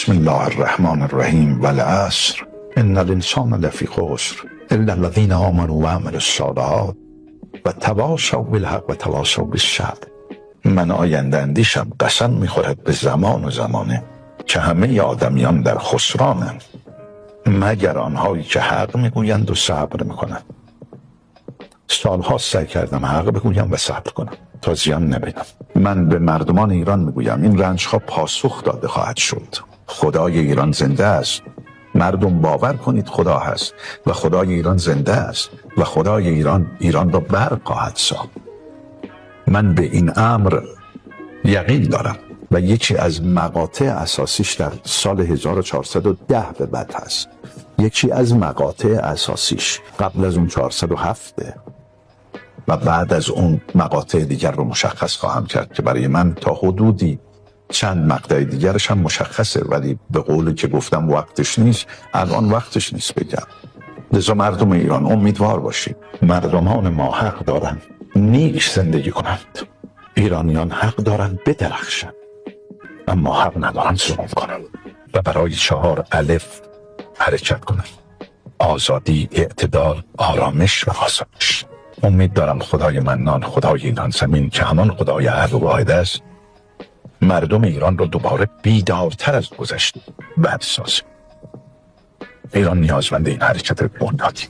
بسم الله الرحمن الرحیم والعصر ان الانسان لفی خسر الا الذین آمنوا وعملوا الصالحات و تواصوا بالحق و تواصوا بالصبر. من آینده اندیشم قسم میخورد به زمان و زمانه که همه آدمیان در خسرانند مگر آنهایی که حق میگویند و صبر میکنند. سالها سعی کردم حق بگویم و صبر کنم تا زیان نبینم. من به مردمان ایران میگویم این رنجها پاسخ داده خواهد شد. خدای ایران زنده است. مردم باور کنید خدا هست و خدای ایران زنده است و خدای ایران را برق خواهد ساخت. من به این امر یقین دارم و یکی از مقاطع اساسیش در سال 1410 به بعد هست. یکی از مقاطع اساسیش قبل از اون 407 و بعد از اون مقاطع دیگر رو مشخص خواهم کرد که برای من تا حدودی چند مقطع دیگرش هم مشخصه، ولی به قولی که گفتم وقتش نیست، الان وقتش نیست بگم. لذا مردم ایران امیدوار باشید. مردمان ما حق دارند نیک زندگی کنند. ایرانیان حق دارند بدرخشند، اما حق ندارند ظلم کنند و برای 4 الف حرکت کنند: آزادی، اعتدال، آرامش و آسایش. امید دارم خدای منان، خدای ایران زمین که همان خدای احد و واحد است، مردم ایران رو دوباره بیدارتر از گذشته بسازه. ایران نیازمند این حرکت بنیادی.